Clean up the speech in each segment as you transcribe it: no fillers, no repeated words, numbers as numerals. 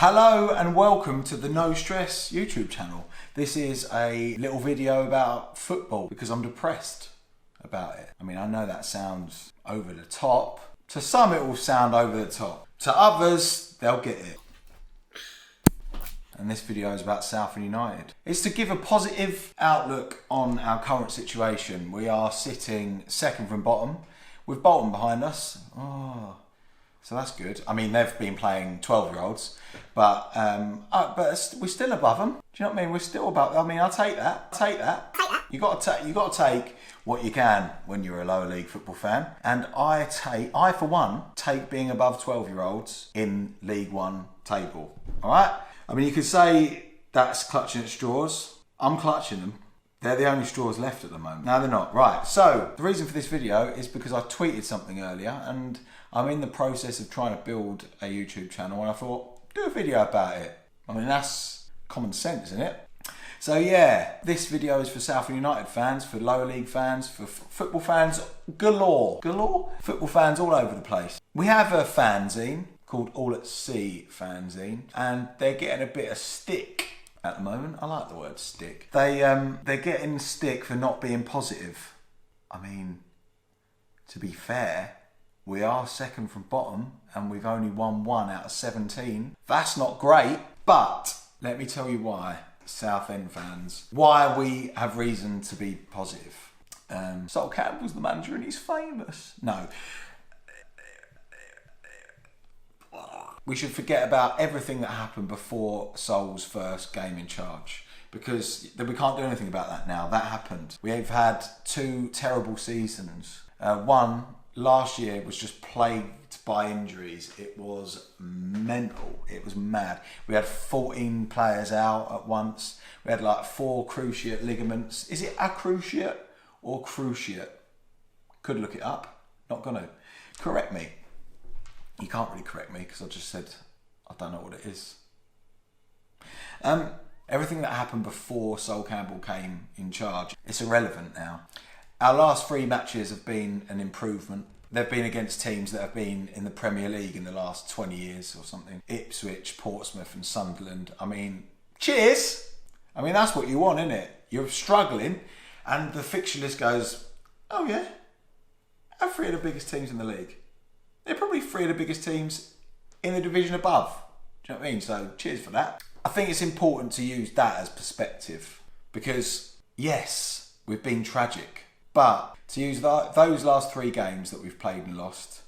Hello and welcome to the No Stress YouTube channel. This is a little video about football because I'm depressed about it. I mean, I know that sounds over the top. To some it will sound over the top. To others, they'll get it. And this video is about Southend United. It's to give a positive outlook on our current situation. We are sitting second from bottom with Bolton behind us. So that's good. I mean, they've been playing 12-year-olds, but we're still above them. Do you know what I mean? We're still above. I mean, I'll take that. You got to take what you can when you're a lower league football fan. And I for one take being above 12-year-olds in League One table. All right. I mean, you could say that's clutching at straws. I'm clutching them. They're the only straws left at the moment. No, they're not. Right, so the reason for this video is because I tweeted something earlier and I'm in the process of trying to build a YouTube channel and I thought, do a video about it. I mean, that's common sense, isn't it? So yeah, this video is for Southend United fans, for lower league fans, for football fans galore. Football fans all over the place. We have a fanzine called All at Sea fanzine and they're getting a bit of stick at the moment. I like the word stick. They're getting stick for not being positive. I mean, to be fair, we are second from bottom and we've only won 1 out of 17. That's not great, but let me tell you why, Southend fans, why we have reason to be positive. Campbell's the manager and he's famous. No. We should forget about everything that happened before Sol's first game in charge because we can't do anything about that now. That happened. We've had 2 terrible seasons. One, last year was just plagued by injuries. It was mental. It was mad. We had 14 players out at once. We had like 4 cruciate ligaments. Is it a cruciate or cruciate? Could look it up. Not gonna. Correct me. You can't really correct me because I just said I don't know what it is. Everything that happened before Sol Campbell came in charge, it's irrelevant now. Our last 3 matches have been an improvement. They've been against teams that have been in the Premier League in the last 20 years or something. Ipswich, Portsmouth and Sunderland. I mean, cheers! I mean, that's what you want, isn't it? You're struggling and the fixture list goes, oh yeah, our 3 of the biggest teams in the league. They're probably 3 of the biggest teams in the division above. Do you know what I mean? So cheers for that. I think it's important to use that as perspective because yes, we've been tragic, but to use those last 3 games that we've played and lost,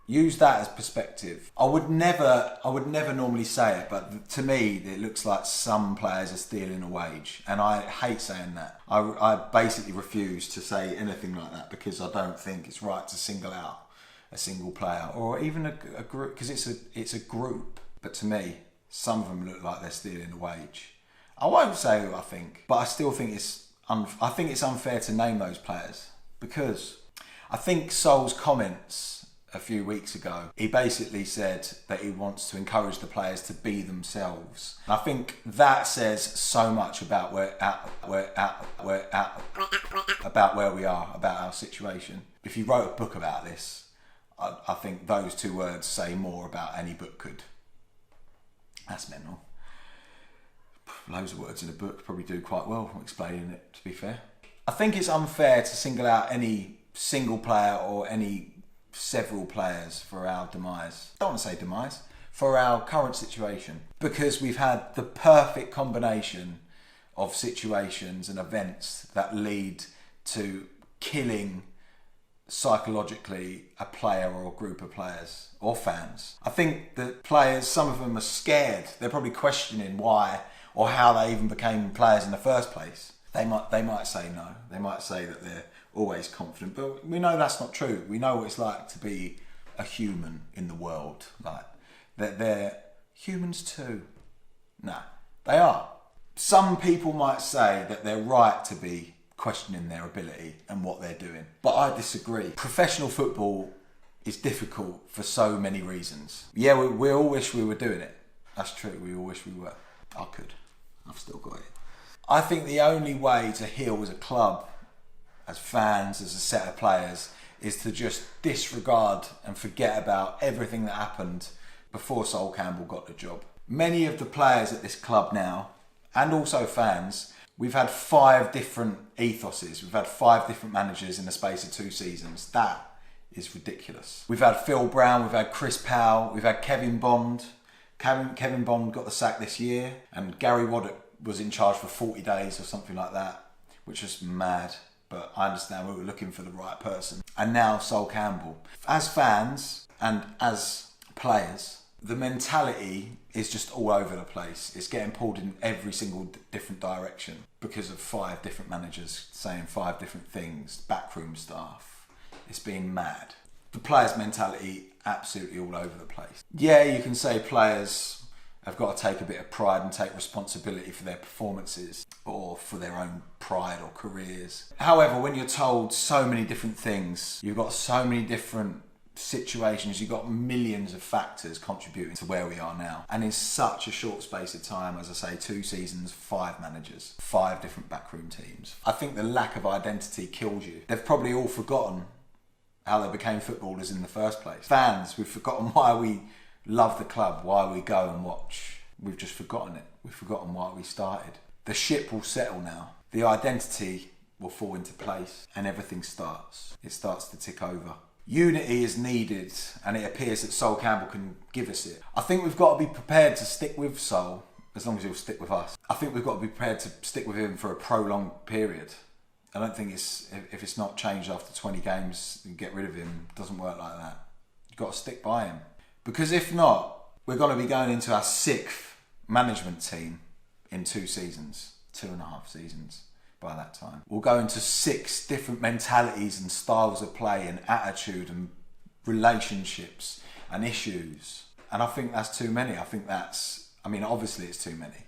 use that as perspective. I would never normally say it, but to me, it looks like some players are stealing a wage. And I hate saying that. I basically refuse to say anything like that because I don't think it's right to single out a single player or even a group because it's a group. But to me, some of them look like they're stealing a wage. I won't say who I think, but I still think it's unfair to name those players because I think Sol's comments a few weeks ago, he basically said that he wants to encourage the players to be themselves. And I think that says so much about where we are, about our situation. If you wrote a book about this, I think those 2 words say more about any book could. That's mental. Loads of words in a book probably do quite well explaining it, to be fair. I think it's unfair to single out any single player or any several players for our demise. I don't want to say demise, for our current situation. Because we've had the perfect combination of situations and events that lead to killing psychologically a player or a group of players or fans. I think that players, some of them are scared. They're probably questioning why or how they even became players in the first place. They might say no. They might say that they're always confident, but we know that's not true. We know what it's like to be a human in the world. Like that they're humans too. No, they are. Some people might say that they're right to be questioning their ability and what they're doing, but I disagree. Professional football is difficult for so many reasons. Yeah, we all wish we were doing it. That's true. We all wish we were. I could. I've still got it. I think the only way to heal as a club, as fans, as a set of players, is to just disregard and forget about everything that happened before Sol Campbell got the job. Many of the players at this club now, and also fans, we've had 5 different ethoses. We've had 5 different managers in the space of 2 seasons. That is ridiculous. We've had Phil Brown, we've had Chris Powell, we've had Kevin Bond. Kevin Bond got the sack this year, and Gary Waddock was in charge for 40 days or something like that, which was mad. But I understand we were looking for the right person. And now Sol Campbell. As fans and as players, the mentality is just all over the place. It's getting pulled in every single different direction because of 5 different managers saying 5 different things, backroom staff. It's been mad. The players' mentality absolutely all over the place. Yeah, you can say players have got to take a bit of pride and take responsibility for their performances or for their own pride or careers. However, when you're told so many different things, you've got so many different situations, you've got millions of factors contributing to where we are now. And in such a short space of time, as I say, 2 seasons, 5 managers, 5 different backroom teams. I think the lack of identity kills you. They've probably all forgotten how they became footballers in the first place. Fans, we've forgotten why we love the club, why we go and watch. We've just forgotten it. We've forgotten why we started. The ship will settle now. The identity will fall into place and everything starts. It starts to tick over. Unity is needed, and it appears that Sol Campbell can give us it. I think we've got to be prepared to stick with Sol, as long as he'll stick with us. I think we've got to be prepared to stick with him for a prolonged period. I don't think if it's not changed after 20 games and get rid of him, it doesn't work like that. You've got to stick by him. Because if not, we're going to be going into our 6th management team in 2 seasons, 2.5 seasons. By that time, we'll go into 6 different mentalities and styles of play and attitude and relationships and issues. And I think that's too many. Obviously it's too many.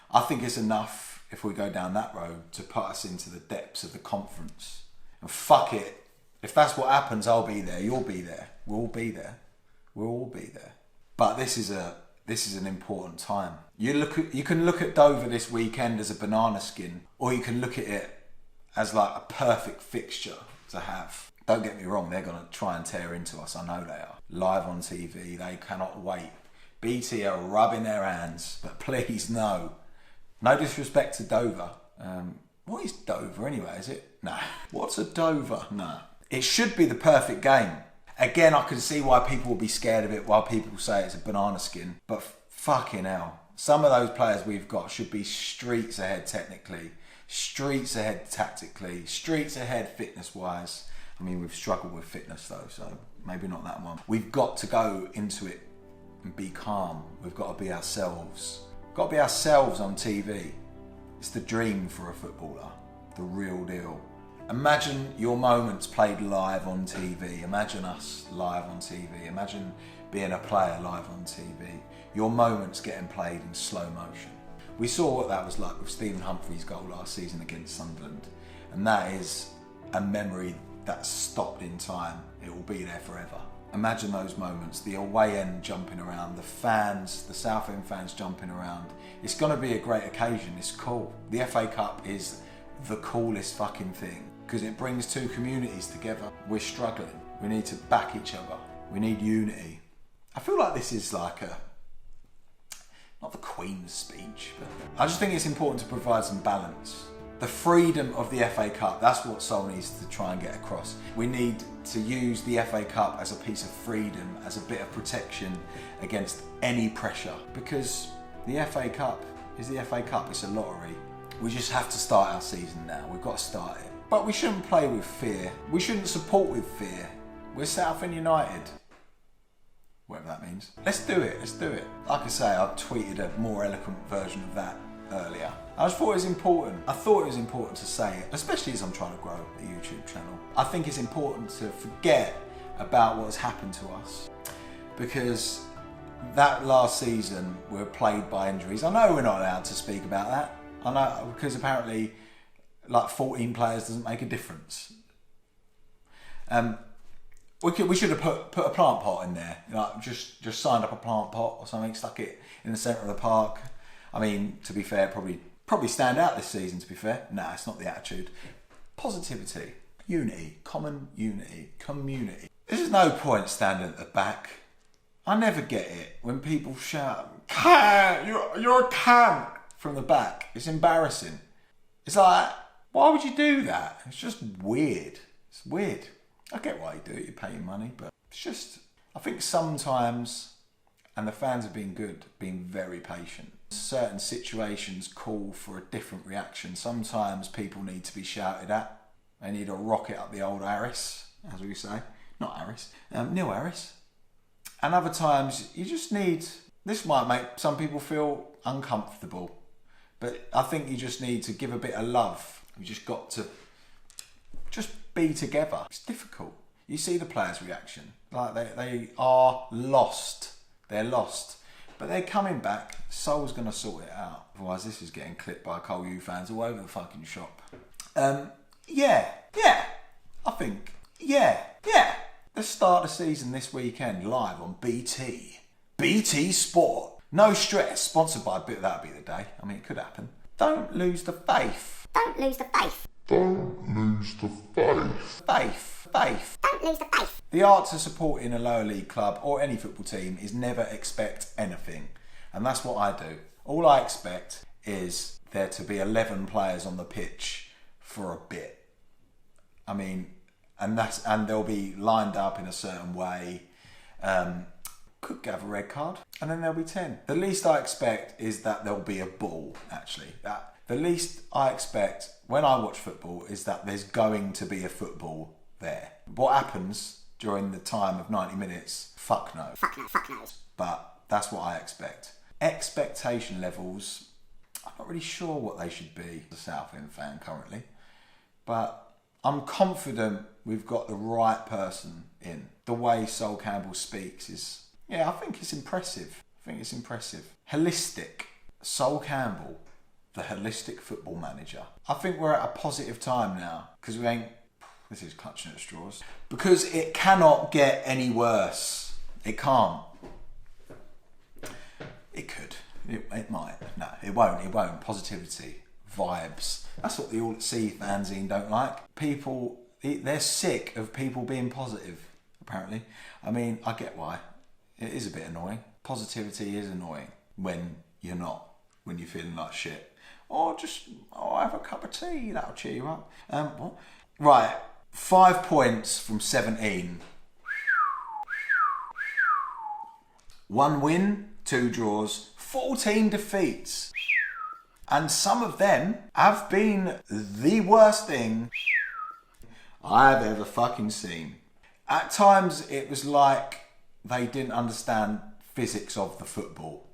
I think it's enough if we go down that road to put us into the depths of the conference. And fuck it. If that's what happens, I'll be there. You'll be there. We'll all be there. We'll all be there. But this is an important time. You can look at Dover this weekend as a banana skin, or you can look at it as like a perfect fixture to have. Don't get me wrong, they're going to try and tear into us. I know they are. Live on TV, they cannot wait. BT are rubbing their hands, but please no. No disrespect to Dover. What is Dover anyway, is it? No. What's a Dover? No. It should be the perfect game. Again, I can see why people will be scared of it, why people say it's a banana skin. But fucking hell, some of those players we've got should be streets ahead technically, streets ahead tactically, streets ahead fitness-wise. I mean, we've struggled with fitness though, so maybe not that one. We've got to go into it and be calm. We've got to be ourselves. Got to be ourselves on TV. It's the dream for a footballer, the real deal. Imagine your moments played live on TV. Imagine us live on TV. Imagine being a player live on TV. Your moments getting played in slow motion. We saw what that was like with Stephen Humphrey's goal last season against Sunderland. And that is a memory that's stopped in time. It will be there forever. Imagine those moments, the away end jumping around, the fans, the Southend fans jumping around. It's going to be a great occasion. It's cool. The FA Cup is the coolest fucking thing because it brings 2 communities together. We're struggling. We need to back each other. We need unity. I feel like this is like not the Queen's speech, but I just think it's important to provide some balance. The freedom of the FA Cup, that's what Sol needs to try and get across. We need to use the FA Cup as a piece of freedom, as a bit of protection against any pressure. Because the FA Cup is the FA Cup, it's a lottery. We just have to start our season now, we've got to start it. But we shouldn't play with fear. We shouldn't support with fear. We're Southend United. Whatever that means. Let's do it, let's do it. Like I say, I've tweeted a more eloquent version of that earlier. I just thought it was important. I thought it was important to say it, especially as I'm trying to grow a YouTube channel. I think it's important to forget about what has happened to us because that last season we were plagued by injuries. I know we're not allowed to speak about that. I know because apparently like 14 players doesn't make a difference. We should have put a plant pot in there. Just signed up a plant pot or something, stuck it in the centre of the park. I mean, to be fair, probably stand out this season, to be fair. Nah, it's not the attitude. Positivity, unity, common unity, community. There's no point standing at the back I never get it when people shout, "Can, you're a can," from the back. It's embarrassing. It's like, why would you do that? It's just weird. It's weird. I get why you do it, you're paying money, but it's just, I think sometimes, and the fans have been good, been very patient. Certain situations call for a different reaction. Sometimes people need to be shouted at. They need a rocket up the old Harris, as we say. Not Harris, Neil Harris. And other times, you just need, this might make some people feel uncomfortable, but I think you just need to give a bit of love. You just got to just be together. It's difficult. You see the players' reaction. Like they are lost. They're lost. But they're coming back. Sol's going to sort it out. Otherwise, this is getting clipped by Col U fans all over the fucking shop. Yeah. I think, yeah. Let's start the season this weekend live on BT. BT Sport. No stress. Sponsored by that'd be the day. I mean, it could happen. Don't lose the faith. Don't lose the faith. Don't lose the faith. Faith. Don't lose the faith. The art to supporting a lower league club or any football team is never expect anything. And that's what I do. All I expect is there to be 11 players on the pitch for a bit. I mean, and they'll be lined up in a certain way. Could have a red card, and then there'll be 10. The least I expect is that there'll be a ball, actually. The least I expect when I watch football is that there's going to be a football there. What happens during the time of 90 minutes, fuck no. Fuck knows. But that's what I expect. Expectation levels, I'm not really sure what they should be, as a Southend fan currently. But I'm confident we've got the right person in. The way Sol Campbell speaks is, I think it's impressive. Holistic. Sol Campbell, the holistic football manager. I think we're at a positive time now, because this is clutching at straws, because it cannot get any worse. It can't. It could. It might. No, it won't. Positivity. Vibes. That's what the All at Sea fanzine don't like. People, they're sick of people being positive, apparently. I mean, I get why. It is a bit annoying. Positivity is annoying when you're not, when you're feeling like shit. Or just, have a cup of tea, that'll cheer you up. What? Right, 5 points from 17. 1 win, 2 draws, 14 defeats. And some of them have been the worst thing I've ever fucking seen. At times it was like they didn't understand physics of the football.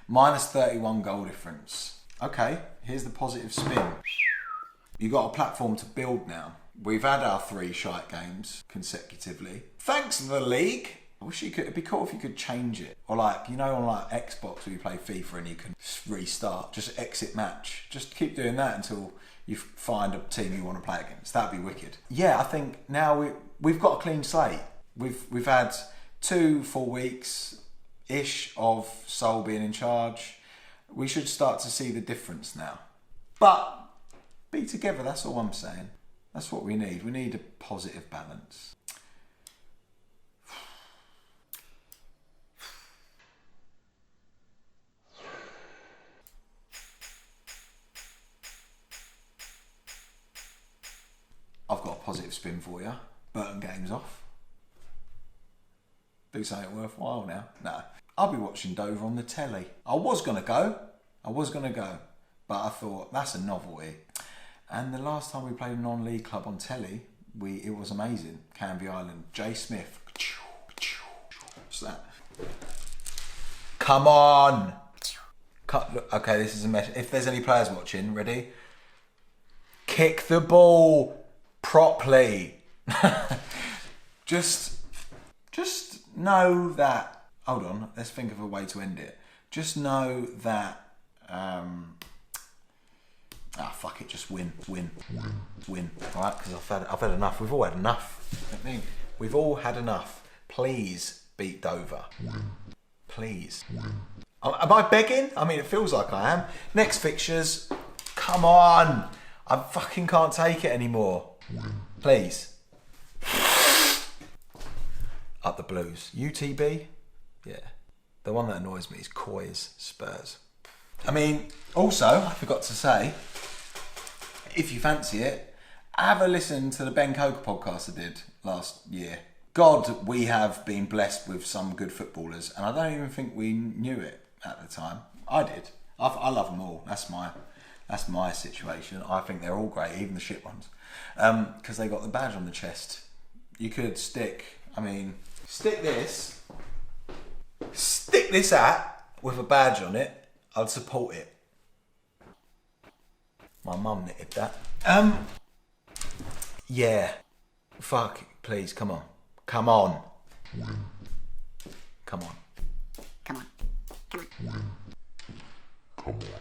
Minus 31 goal difference. Okay, here's the positive spin. You got a platform to build now. We've had our 3 shite games consecutively. Thanks to the league. I wish it'd be cool if you could change it. Or on Xbox where you play FIFA and you can restart, just exit match. Just keep doing that until you find a team you want to play against. That'd be wicked. Yeah, I think now we've got a clean slate. We've had 2 full weeks-ish of Sol being in charge. We should start to see the difference now. But be together, that's all I'm saying. That's what we need. We need a positive balance. I've got a positive spin for you. Burton game's off. Do something worthwhile now. No. I'll be watching Dover on the telly. I was going to go. But I thought, that's a novelty. And the last time we played a non-league club on telly, it was amazing. Canby Island. Jay Smith. What's that? Come on! Look, okay, this is a mess. If there's any players watching, ready? Kick the ball properly. Just know that. Hold on, let's think of a way to end it. Just know that. Fuck it, just win. All right, because I've had enough. We've all had enough. We've all had enough. Please beat Dover. Please. Am I begging? I mean, it feels like I am. Next fixtures. Come on. I fucking can't take it anymore. Please. Up the Blues. UTB. Yeah. The one that annoys me is Coy's Spurs. I mean, also, I forgot to say, if you fancy it, have a listen to the Ben Coker podcast I did last year. God, we have been blessed with some good footballers, and I don't even think we knew it at the time. I did. I love them all. That's my situation. I think they're all great, even the shit ones, because they got the badge on the chest. You could stick this hat with a badge on it. I'd support it. My mum knitted that. Yeah. Fuck, please, come on. Come on. Come on. Come on. Come on.